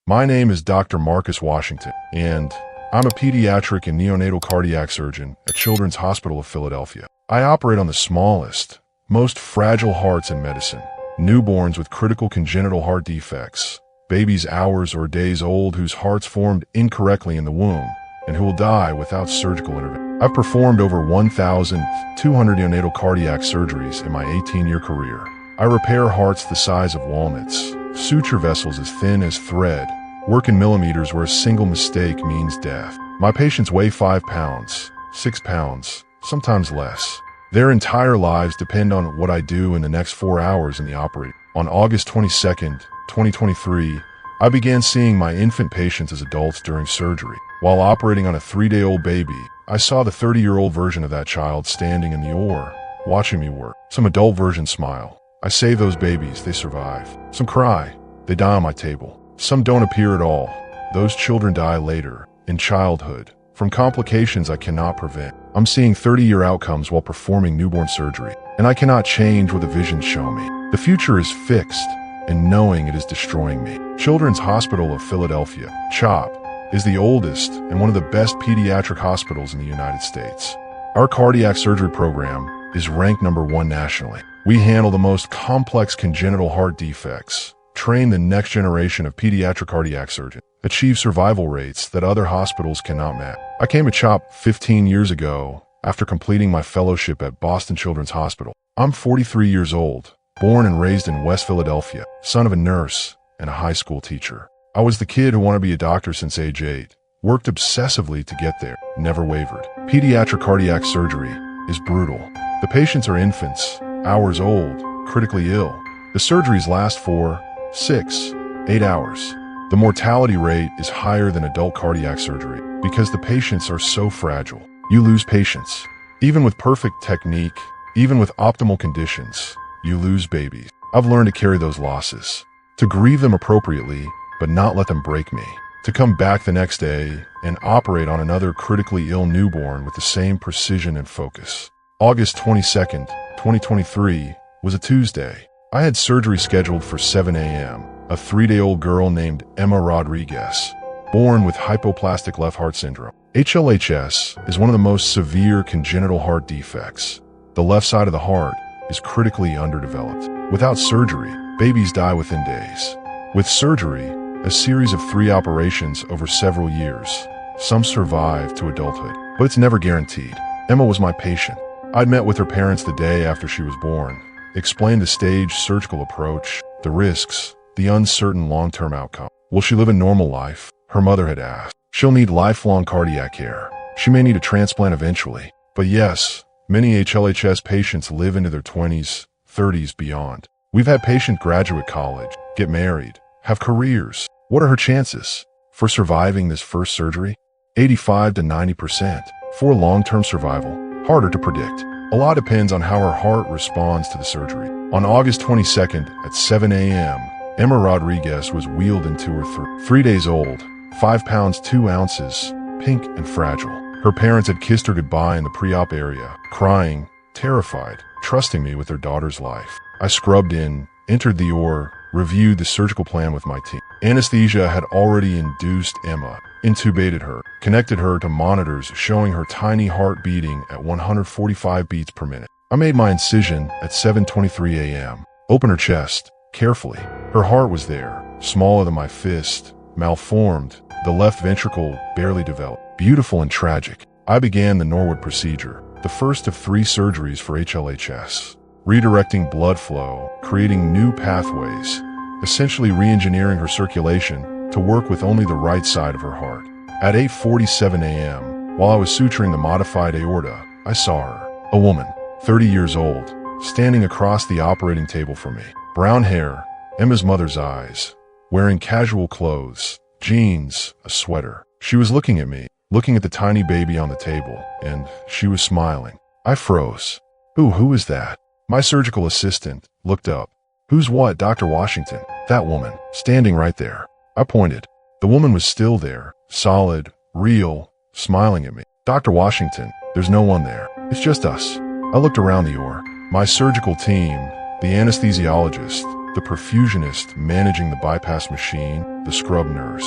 My name is Dr. Marcus Washington, and I'm a pediatric and neonatal cardiac surgeon at Children's Hospital of Philadelphia. I operate on the smallest, most fragile hearts in medicine, newborns with critical congenital heart defects, babies hours or days old whose hearts formed incorrectly in the womb, and who will die without surgical intervention. I've performed over 1,200 neonatal cardiac surgeries in my 18-year career. I repair hearts the size of walnuts, suture vessels as thin as thread, work in millimeters where a single mistake means death. My patients weigh 5 pounds, 6 pounds, sometimes less. Their entire lives depend on what I do in the next 4 hours in the operating. On August 22nd, 2023, I began seeing my infant patients as adults during surgery. While operating on a 3-day-old baby, I saw the 30-year-old version of that child standing in the OR, watching me work. Some adult versions smile. I save those babies, they survive. Some cry, they die on my table. Some don't appear at all. Those children die later, in childhood, from complications I cannot prevent. I'm seeing 30-year outcomes while performing newborn surgery, and I cannot change what the visions show me. The future is fixed, and knowing it is destroying me. Children's Hospital of Philadelphia, CHOP, is the oldest and one of the best pediatric hospitals in the United States. Our cardiac surgery program is ranked #1 nationally. We handle the most complex congenital heart defects, train the next generation of pediatric cardiac surgeons, achieve survival rates that other hospitals cannot match. I came to CHOP 15 years ago after completing my fellowship at Boston Children's Hospital. I'm 43 years old, born and raised in West Philadelphia, son of a nurse and a high school teacher. I was the kid who wanted to be a doctor since age 8, worked obsessively to get there, never wavered. Pediatric cardiac surgery is brutal. The patients are infants, hours old, critically ill. The surgeries last for 6, 8 hours. The mortality rate is higher than adult cardiac surgery because the patients are so fragile. You lose patience. Even with perfect technique, even with optimal conditions, you lose babies. I've learned to carry those losses, to grieve them appropriately, but not let them break me, to come back the next day and operate on another critically ill newborn with the same precision and focus. August 22nd, 2023 was a Tuesday. I had surgery scheduled for 7 a.m. A 3-day-old girl named Emma Rodriguez, born with hypoplastic left heart syndrome. HLHS is one of the most severe congenital heart defects. The left side of the heart is critically underdeveloped. Without surgery, babies die within days. With surgery, a series of 3 operations over several years. Some survive to adulthood, but it's never guaranteed. Emma was my patient. I'd met with her parents the day after she was born, explained the staged surgical approach, the risks, the uncertain long-term outcome. Will she live a normal life? Her mother had asked. She'll need lifelong cardiac care. She may need a transplant eventually. But yes, many HLHS patients live into their 20s, 30s, beyond. We've had patients graduate college, get married, have careers. What are her chances for surviving this first surgery? 85 to 90%. For long-term survival, harder to predict. A lot depends on how her heart responds to the surgery. On August 22nd at 7 a.m., Emma Rodriguez was wheeled into her 3 days old, 5 pounds 2 ounces, pink and fragile. Her parents had kissed her goodbye in the pre-op area, crying, terrified, trusting me with their daughter's life. I scrubbed in, entered the OR, reviewed the surgical plan with my team. Anesthesia had already induced Emma, intubated her, connected her to monitors showing her tiny heart beating at 145 beats per minute. I made my incision at 7:23 a.m. Opened her chest, carefully. Her heart was there, smaller than my fist, malformed, the left ventricle barely developed. Beautiful and tragic. I began the Norwood procedure, the first of 3 surgeries for HLHS. Redirecting blood flow, creating new pathways, essentially re-engineering her circulation to work with only the right side of her heart. At 8:47 a.m., while I was suturing the modified aorta, I saw her, a woman, 30 years old, standing across the operating table from me. Brown hair, Emma's mother's eyes, wearing casual clothes, jeans, a sweater. She was looking at me, looking at the tiny baby on the table, and she was smiling. I froze. Who is that? My surgical assistant looked up. Who's what, Dr. Washington? That woman, standing right there. I pointed. The woman was still there, solid, real, smiling at me. Dr. Washington, there's no one there. It's just us. I looked around the OR. My surgical team, the anesthesiologist, the perfusionist managing the bypass machine, the scrub nurse.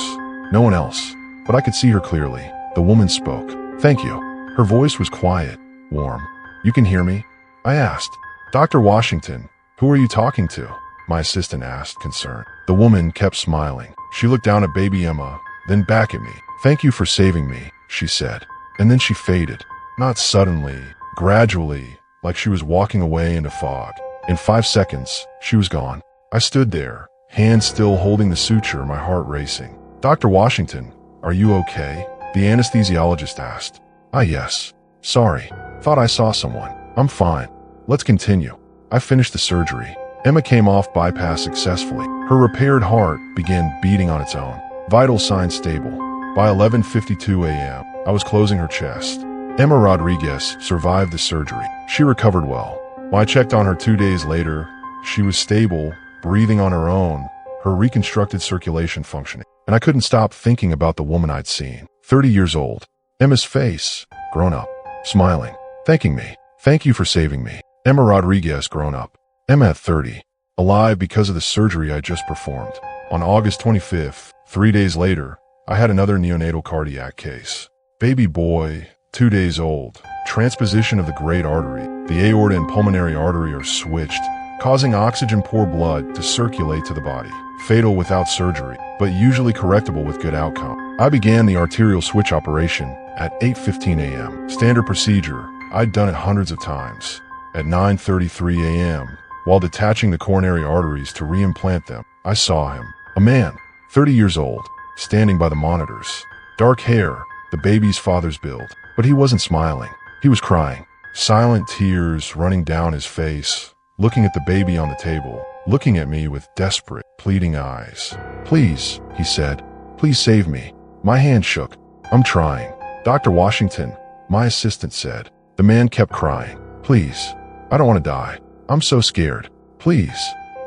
No one else. But I could see her clearly. The woman spoke. "Thank you." Her voice was quiet, warm. "You can hear me?" I asked. "Dr. Washington, who are you talking to?" My assistant asked, concerned. The woman kept smiling. She looked down at baby Emma, then back at me. "Thank you for saving me," she said. And then she faded. Not suddenly, gradually, like she was walking away into fog. In 5 seconds, she was gone. I stood there, hands still holding the suture, my heart racing. "Dr. Washington, are you okay?" the anesthesiologist asked. Yes. Sorry. Thought I saw someone. I'm fine. Let's continue." I finished the surgery. Emma came off bypass successfully. Her repaired heart began beating on its own. Vital signs stable. By 11:52 a.m., I was closing her chest. Emma Rodriguez survived the surgery. She recovered well. When I checked on her 2 days later, she was stable, breathing on her own, her reconstructed circulation functioning. And I couldn't stop thinking about the woman I'd seen. 30 years old. Emma's face, grown up, smiling, thanking me. "Thank you for saving me." Emma Rodriguez, grown up. Emma at 30, alive because of the surgery I just performed. On August 25th, 3 days later, I had another neonatal cardiac case. Baby boy, 2 days old. Transposition of the great artery. The aorta and pulmonary artery are switched, causing oxygen-poor blood to circulate to the body. Fatal without surgery, but usually correctable with good outcome. I began the arterial switch operation at 8:15 a.m. Standard procedure. I'd done it hundreds of times. At 9:33 a.m., while detaching the coronary arteries to reimplant them, I saw him. A man, 30 years old, standing by the monitors. Dark hair, the baby's father's build. But he wasn't smiling. He was crying. Silent tears running down his face, looking at the baby on the table, looking at me with desperate, pleading eyes. "Please," he said, "please save me." My hand shook. "I'm trying." "Dr. Washington," my assistant said. The man kept crying. "Please, I don't want to die. I'm so scared. Please."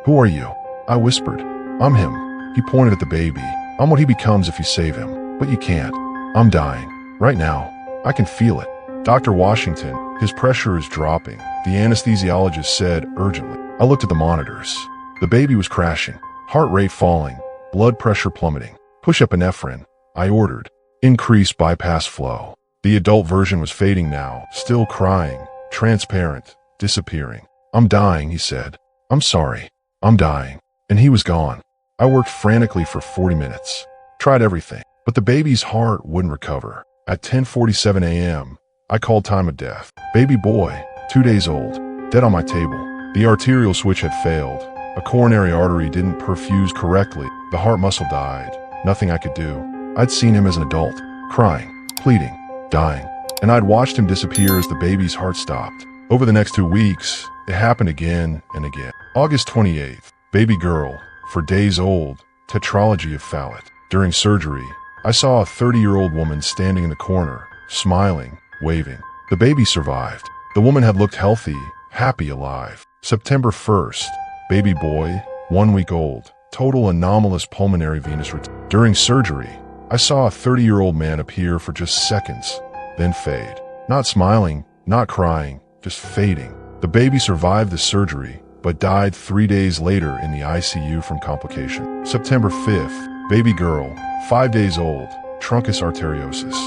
"Who are you?" I whispered. "I'm him." He pointed at the baby. "I'm what he becomes if you save him. But you can't. I'm dying. Right now. I can feel it." "Dr. Washington, his pressure is dropping," the anesthesiologist said urgently. I looked at the monitors. The baby was crashing. Heart rate falling. Blood pressure plummeting. "Push epinephrine," I ordered. "Increase bypass flow." The adult version was fading now, still crying, transparent, disappearing. "I'm dying," he said. "I'm sorry. I'm dying." And he was gone. I worked frantically for 40 minutes. Tried everything, but the baby's heart wouldn't recover. At 10:47 a.m., I called time of death. Baby boy, 2 days old, dead on my table. The arterial switch had failed. A coronary artery didn't perfuse correctly. The heart muscle died. Nothing I could do. I'd seen him as an adult, crying, pleading, dying. And I'd watched him disappear as the baby's heart stopped. Over the next 2 weeks, it happened again and again. August 28th, baby girl, 4 days old, tetralogy of Fallot. During surgery, I saw a 30-year-old woman standing in the corner, smiling, waving. The baby survived. The woman had looked healthy, happy, alive. September 1st, baby boy, 1 week old, total anomalous pulmonary venous return. During surgery, I saw a 30-year-old man appear for just seconds, then fade. Not smiling, not crying, just fading. The baby survived the surgery, but died 3 days later in the ICU from complication. September 5th, baby girl, 5 days old, truncus arteriosus.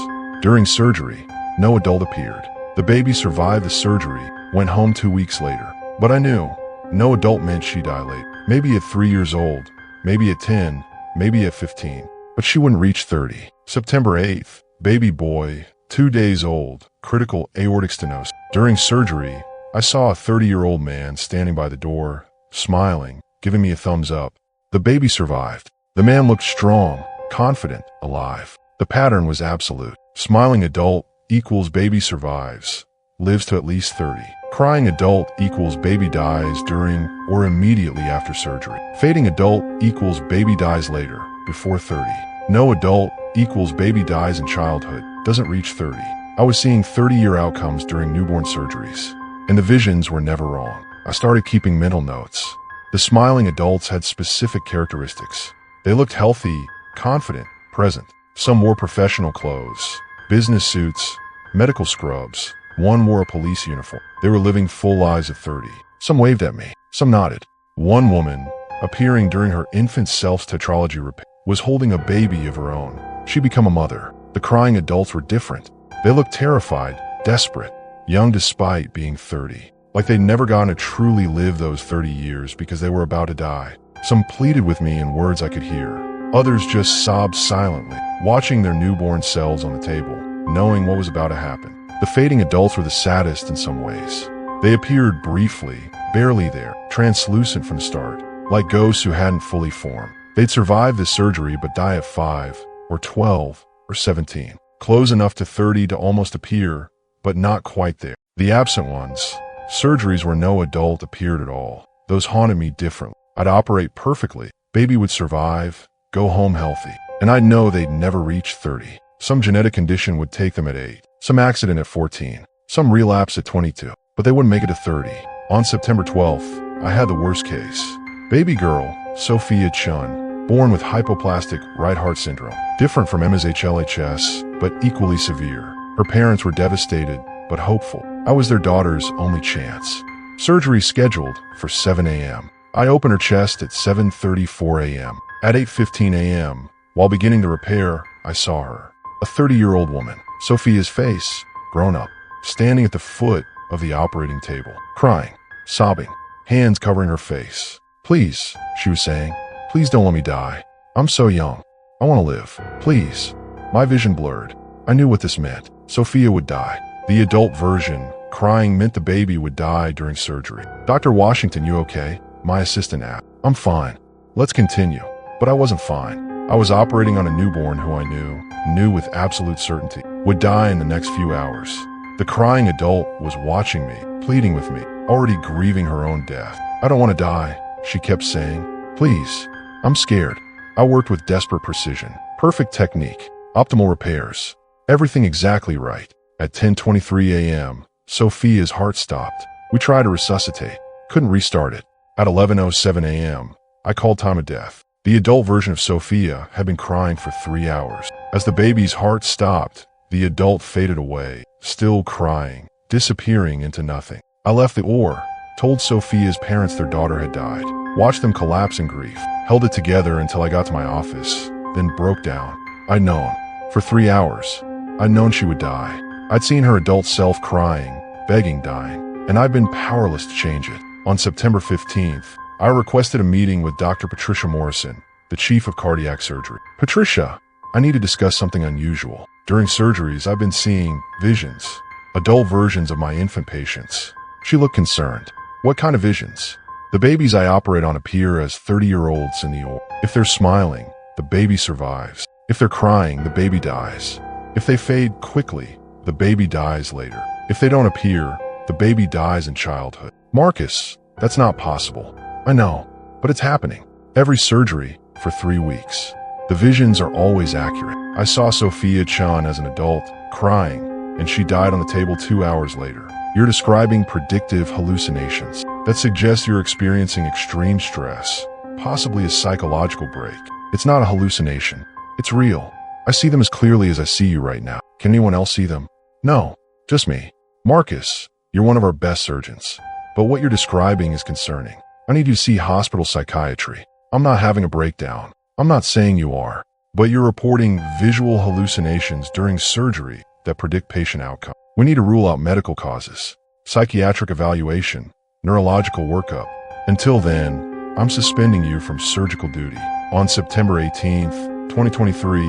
During surgery, no adult appeared. The baby survived the surgery, went home 2 weeks later. But I knew, no adult meant she died late. Maybe at 3 years old, maybe at 10, maybe at 15. But she wouldn't reach 30. September 8th, baby boy, 2 days old, critical aortic stenosis. During surgery, I saw a 30-year-old man standing by the door, smiling, giving me a thumbs up. The baby survived. The man looked strong, confident, alive. The pattern was absolute. Smiling adult equals baby survives, lives to at least 30. Crying adult equals baby dies during or immediately after surgery. Fading adult equals baby dies later, before 30. No adult equals baby dies in childhood, doesn't reach 30. I was seeing 30-year outcomes during newborn surgeries, and the visions were never wrong. I started keeping mental notes. The smiling adults had specific characteristics. They looked healthy, confident, present. Some wore professional clothes, business suits, medical scrubs. One wore a police uniform. They were living full lives at 30. Some waved at me. Some nodded. One woman, appearing during her infant self's tetralogy repair, was holding a baby of her own. She'd become a mother. The crying adults were different. They looked terrified, desperate, young despite being 30. Like they'd never gotten to truly live those 30 years because they were about to die. Some pleaded with me in words I could hear. Others just sobbed silently, watching their newborn selves on the table, knowing what was about to happen. The fading adults were the saddest in some ways. They appeared briefly, barely there, translucent from the start, like ghosts who hadn't fully formed. They'd survive this surgery but die at 5, or 12, or 17. Close enough to 30 to almost appear, but not quite there. The absent ones, surgeries where no adult appeared at all. Those haunted me differently. I'd operate perfectly. Baby would survive, go home healthy. And I'd know they'd never reach 30. Some genetic condition would take them at 8. Some accident at 14. Some relapse at 22. But they wouldn't make it to 30. On September 12th, I had the worst case. Baby girl, Sophia Chun, born with hypoplastic right heart syndrome. Different from Emma's HLHS, but equally severe. Her parents were devastated, but hopeful. I was their daughter's only chance. Surgery scheduled for 7 a.m. I opened her chest at 7:34 a.m. At 8:15 a.m., while beginning the repair, I saw her. A 30-year-old woman, Sophia's face, grown up, standing at the foot of the operating table, crying, sobbing, hands covering her face. "Please," she was saying, "please don't let me die. I'm so young. I want to live. Please." My vision blurred. I knew what this meant. Sophia would die. The adult version, crying, meant the baby would die during surgery. "Dr. Washington, you okay?" My assistant asked. "I'm fine. Let's continue." But I wasn't fine. I was operating on a newborn who I knew with absolute certainty, would die in the next few hours. The crying adult was watching me, pleading with me, already grieving her own death. "I don't want to die," she kept saying. "Please. I'm scared." I worked with desperate precision, perfect technique, optimal repairs, everything exactly right. At 10:23 a.m., Sophia's heart stopped. We tried to resuscitate, couldn't restart it. At 11:07 a.m., I called time of death. The adult version of Sophia had been crying for 3 hours. As the baby's heart stopped, the adult faded away, still crying, disappearing into nothing. I left the OR, told Sophia's parents their daughter had died, watched them collapse in grief, held it together until I got to my office, then broke down. I'd known. For 3 hours, I'd known she would die. I'd seen her adult self crying, begging, dying, and I'd been powerless to change it. On September 15th, I requested a meeting with Dr. Patricia Morrison, the chief of cardiac surgery. "Patricia, I need to discuss something unusual. During surgeries, I've been seeing visions, adult versions of my infant patients." She looked concerned. "What kind of visions?" "The babies I operate on appear as 30-year-olds in the OR. If they're smiling, the baby survives. If they're crying, the baby dies. If they fade quickly, the baby dies later. If they don't appear, the baby dies in childhood." "Marcus, that's not possible." "I know, but it's happening. Every surgery for 3 weeks. The visions are always accurate." I saw Sophia Chun as an adult, crying, and she died on the table 2 hours later. "You're describing predictive hallucinations. That suggests you're experiencing extreme stress, possibly a psychological break. It's not a hallucination. It's real. I see them as clearly as I see you right now. Can anyone else see them?" "No, just me." "Marcus, you're one of our best surgeons, but what you're describing is concerning. I need you to see hospital psychiatry." "I'm not having a breakdown. I'm not saying you are, but you're reporting visual hallucinations during surgery that predict patient outcome. We need to rule out medical causes, psychiatric evaluation, neurological workup. Until then, I'm suspending you from surgical duty." On September 18th, 2023,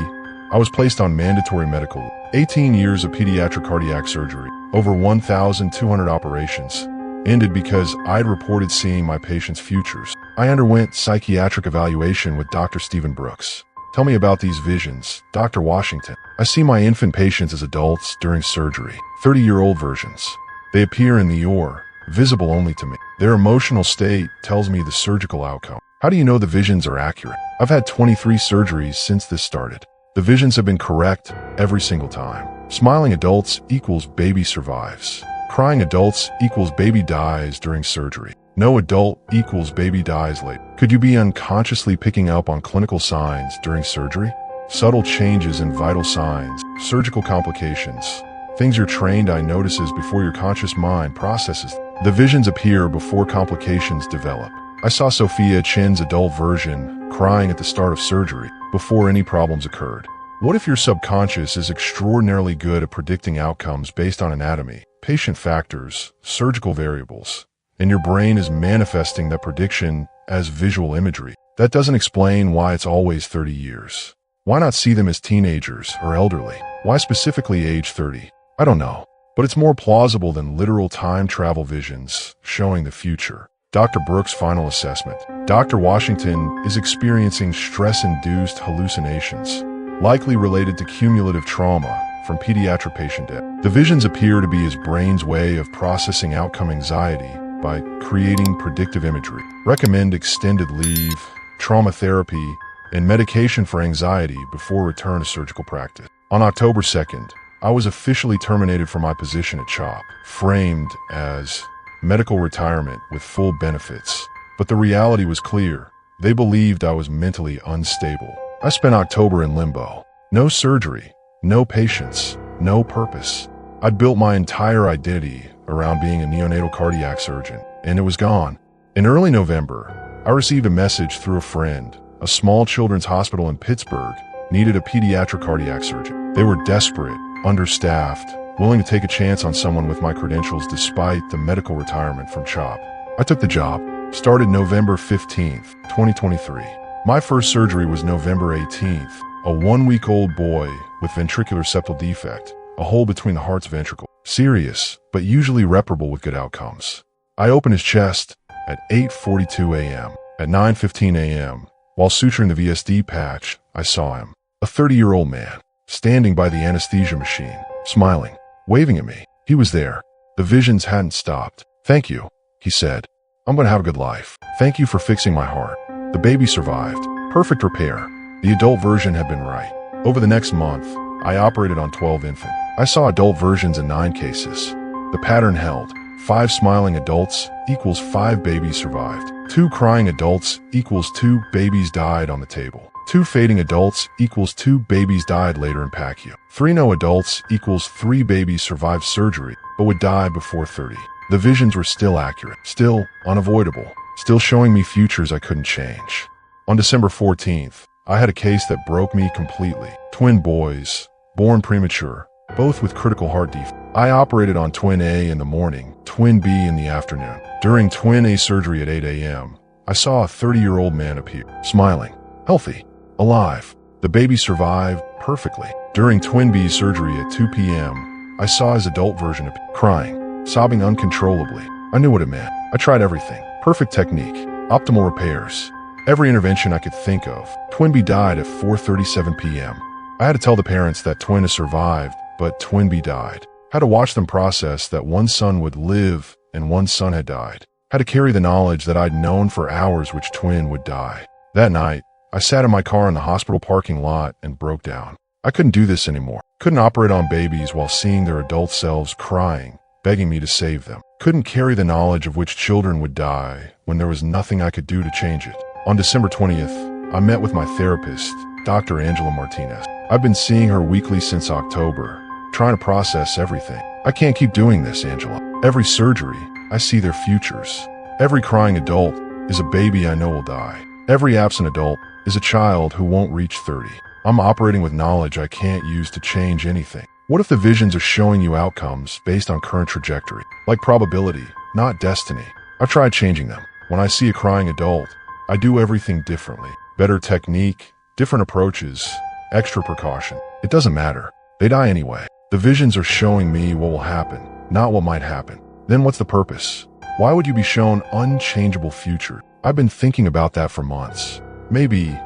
I was placed on mandatory medical leave. 18 years of pediatric cardiac surgery, over 1,200 operations, ended because I'd reported seeing my patients' futures. I underwent psychiatric evaluation with Dr. Stephen Brooks. "Tell me about these visions, Dr. Washington." "I see my infant patients as adults during surgery, 30-year-old versions. They appear in the OR, visible only to me. Their emotional state tells me the surgical outcome." "How do you know the visions are accurate?" "I've had 23 surgeries since this started. The visions have been correct every single time. Smiling adults equals baby survives. Crying adults equals baby dies during surgery. No adult equals baby dies late." "Could you be unconsciously picking up on clinical signs during surgery? Subtle changes in vital signs, surgical complications, things your trained eye notices before your conscious mind processes. The visions appear before complications develop. I saw Sophia Chin's adult version crying at the start of surgery before any problems occurred. What if your subconscious is extraordinarily good at predicting outcomes based on anatomy, patient factors, surgical variables, and your brain is manifesting that prediction as visual imagery? That doesn't explain why it's always 30 years. Why not see them as teenagers or elderly? Why specifically age 30? I don't know, but it's more plausible than literal time travel visions showing the future. Dr. Brooks' final assessment. Dr. Washington is experiencing stress-induced hallucinations, likely related to cumulative trauma from pediatric patient death. The visions appear to be his brain's way of processing outcome anxiety by creating predictive imagery. Recommend extended leave, trauma therapy, and medication for anxiety before return to surgical practice. On October 2nd, I was officially terminated from my position at CHOP, framed as medical retirement with full benefits. But the reality was clear. They believed I was mentally unstable. I spent October in limbo. No surgery, no patients, no purpose. I'd built my entire identity around being a neonatal cardiac surgeon, and it was gone. In early November, I received a message through a friend. A small children's hospital in Pittsburgh needed a pediatric cardiac surgeon. They were desperate, understaffed, willing to take a chance on someone with my credentials despite the medical retirement from CHOP. I took the job. Started November 15th, 2023. My first surgery was November 18th. A 1-week-old boy with ventricular septal defect, a hole between the heart's ventricle. Serious, but usually reparable with good outcomes. I opened his chest at 8:42 a.m. At 9:15 a.m., while suturing the VSD patch, I saw him. A 30-year-old man, standing by the anesthesia machine, smiling, waving at me. He was there. The visions hadn't stopped. "Thank you," he said. "I'm gonna have a good life. Thank you for fixing my heart." The baby survived. Perfect repair. The adult version had been right. Over the next month, I operated on 12 infants. I saw adult versions in 9 cases. The pattern held. 5 smiling adults equals 5 babies survived. 2 crying adults equals 2 babies died on the table. 2 fading adults equals 2 babies died later in PACU. 3 no adults equals 3 babies survived surgery, but would die before 30. The visions were still accurate, still unavoidable, still showing me futures I couldn't change. On December 14th, I had a case that broke me completely. Twin boys, born premature, both with critical heart defects. I operated on twin A in the morning, twin B in the afternoon. During twin A surgery at 8 a.m., I saw a 30-year-old man appear, smiling, healthy, alive. The baby survived perfectly. During twin B surgery at 2 p.m., I saw his adult version appear, crying, sobbing uncontrollably. I knew what it meant. I tried everything. Perfect technique, optimal repairs, every intervention I could think of. Twin B died at 4:37 p.m. I had to tell the parents that twin A survived, but twin B died. Had to watch them process that one son would live and one son had died. Had to carry the knowledge that I'd known for hours which twin would die. That night, I sat in my car in the hospital parking lot and broke down. I couldn't do this anymore. Couldn't operate on babies while seeing their adult selves crying, begging me to save them. Couldn't carry the knowledge of which children would die when there was nothing I could do to change it. On December 20th, I met with my therapist, Dr. Angela Martinez. I've been seeing her weekly since October, trying to process everything. I can't keep doing this, Angela. Every surgery, I see their futures. Every crying adult is a baby I know will die. Every absent adult is a child who won't reach 30. I'm operating with knowledge I can't use to change anything. What if the visions are showing you outcomes based on current trajectory? Like probability, not destiny. I've tried changing them. When I see a crying adult, I do everything differently. Better technique, different approaches, extra precaution. It doesn't matter. They die anyway. The visions are showing me what will happen, not what might happen. Then what's the purpose? Why would you be shown unchangeable future? I've been thinking about that for months. Maybe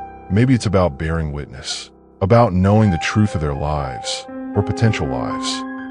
it's about bearing witness, about knowing the truth of their lives, or potential lives.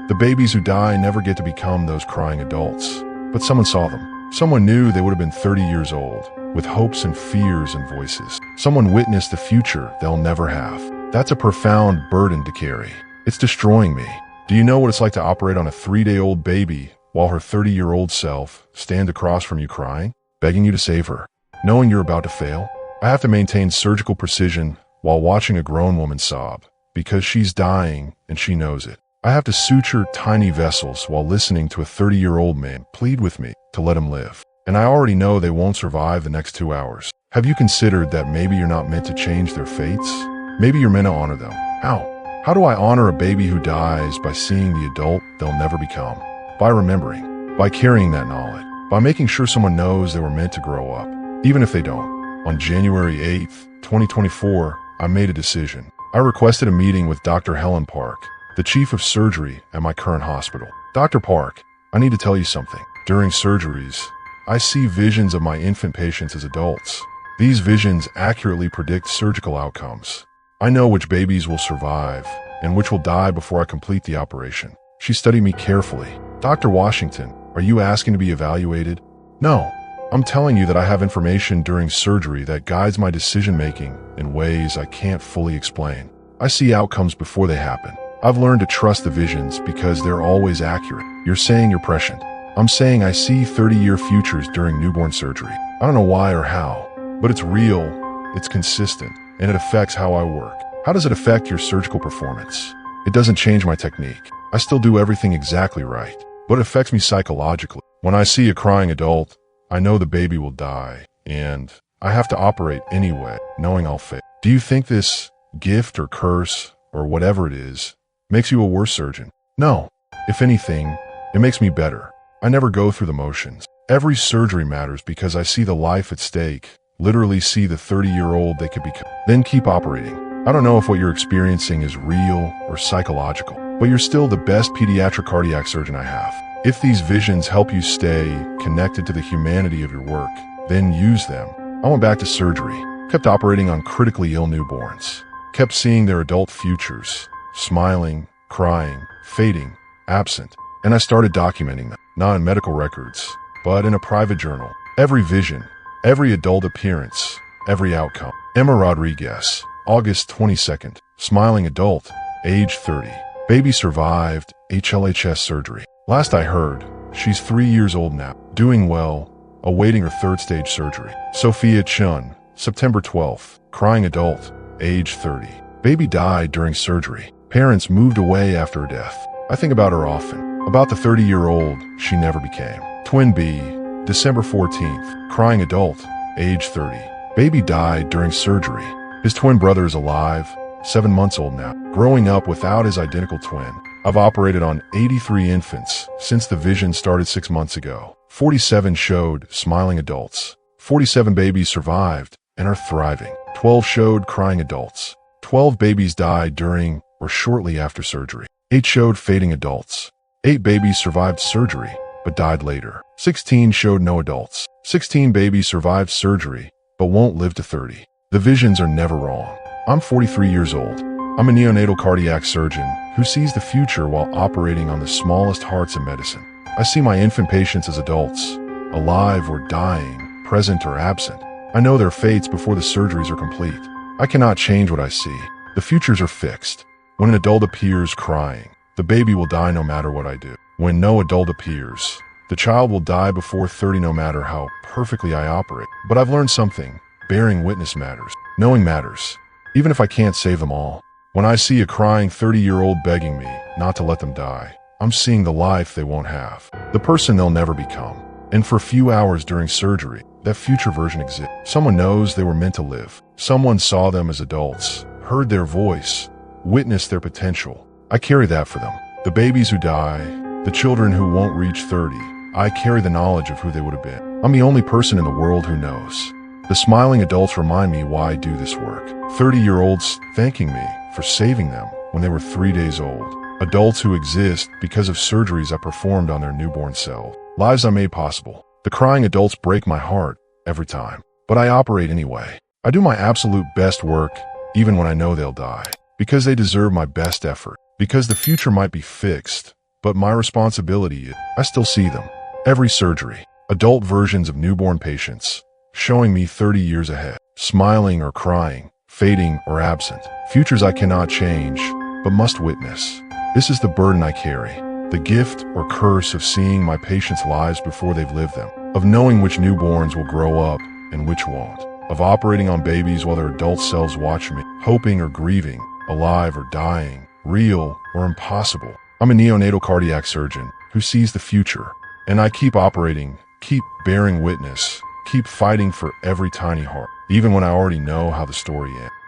The babies who die never get to become those crying adults, but someone saw them. Someone knew they would have been 30 years old, with hopes and fears and voices. Someone witnessed the future they'll never have. That's a profound burden to carry. It's destroying me. Do you know what it's like to operate on a 3-day-old baby while her 30-year-old self stands across from you crying, begging you to save her, knowing you're about to fail? I have to maintain surgical precision while watching a grown woman sob, because she's dying and she knows it. I have to suture tiny vessels while listening to a 30-year-old man plead with me to let him live. and I already know they won't survive the next 2 hours. Have you considered that maybe you're not meant to change their fates? Maybe you're meant to honor them. How? How do I honor a baby who dies? By seeing the adult they'll never become. By remembering. By carrying that knowledge. By making sure someone knows they were meant to grow up, even if they don't. On January 8th, 2024, I made a decision. I requested a meeting with Dr. Helen Park, the chief of surgery at my current hospital. Dr. Park, I need to tell you something. During surgeries, I see visions of my infant patients as adults. These visions accurately predict surgical outcomes. I know which babies will survive and which will die before I complete the operation. She studied me carefully. Dr. Washington, are you asking to be evaluated? No. I'm telling you that I have information during surgery that guides my decision-making in ways I can't fully explain. I see outcomes before they happen. I've learned to trust the visions because they're always accurate. You're saying you're prescient. I'm saying I see 30-year futures during newborn surgery. I don't know why or how, but it's real, it's consistent, and it affects how I work. How does it affect your surgical performance? It doesn't change my technique. I still do everything exactly right, but it affects me psychologically. When I see a crying adult, I know the baby will die, and I have to operate anyway, knowing I'll fail. Do you think this gift or curse, or whatever it is, makes you a worse surgeon? No. If anything, it makes me better. I never go through the motions. Every surgery matters because I see the life at stake, literally see the 30-year-old they could become. Then keep operating. I don't know if what you're experiencing is real or psychological, but you're still the best pediatric cardiac surgeon I have. If these visions help you stay connected to the humanity of your work, then use them. I went back to surgery, kept operating on critically ill newborns, kept seeing their adult futures, smiling, crying, fading, absent, and I started documenting them, not in medical records, but in a private journal. Every vision, every adult appearance, every outcome. Emma Rodriguez, August 22nd, smiling adult, age 30. Baby survived HLHS surgery. Last I heard, she's 3 years old now, doing well, awaiting her third stage surgery. Sophia Chun, September 12th, crying adult, age 30. Baby died during surgery. Parents moved away after her death. I think about her often, about the 30-year-old she never became. Twin B, December 14th, crying adult, age 30. Baby died during surgery. His twin brother is alive, 7 months old now, growing up without his identical twin. I've operated on 83 infants since the vision started 6 months ago. 47 showed smiling adults. 47 babies survived and are thriving. 12 showed crying adults. 12 babies died during or shortly after surgery. 8 showed fading adults. 8 babies survived surgery but died later. 16 showed no adults. 16 babies survived surgery but won't live to 30. The visions are never wrong. I'm 43 years old. I'm a neonatal cardiac surgeon who sees the future while operating on the smallest hearts in medicine. I see my infant patients as adults, alive or dying, present or absent. I know their fates before the surgeries are complete. I cannot change what I see. The futures are fixed. When an adult appears crying, the baby will die no matter what I do. When no adult appears, the child will die before 30 no matter how perfectly I operate. But I've learned something. Bearing witness matters. Knowing matters. Even if I can't save them all. When I see a crying 30-year-old begging me not to let them die, I'm seeing the life they won't have, the person they'll never become. And for a few hours during surgery, that future version exists. Someone knows they were meant to live. Someone saw them as adults, heard their voice, witnessed their potential. I carry that for them. The babies who die, the children who won't reach 30, I carry the knowledge of who they would have been. I'm the only person in the world who knows. The smiling adults remind me why I do this work. 30-year-olds thanking me for saving them when they were 3 days old. Adults who exist because of surgeries I performed on their newborn cells. Lives I made possible. The crying adults break my heart every time, but I operate anyway. I do my absolute best work even when I know they'll die, because they deserve my best effort, because the future might be fixed, but my responsibility is I still see them. Every surgery, adult versions of newborn patients, showing me 30 years ahead, smiling or crying, fading or absent. Futures I cannot change, but must witness. This is the burden I carry, the gift or curse of seeing my patients' lives before they've lived them, of knowing which newborns will grow up and which won't, of operating on babies while their adult selves watch me, hoping or grieving, alive or dying, real or impossible. I'm a neonatal cardiac surgeon who sees the future, and I keep operating keep bearing witness, keep fighting for every tiny heart, even when I already know how the story ends.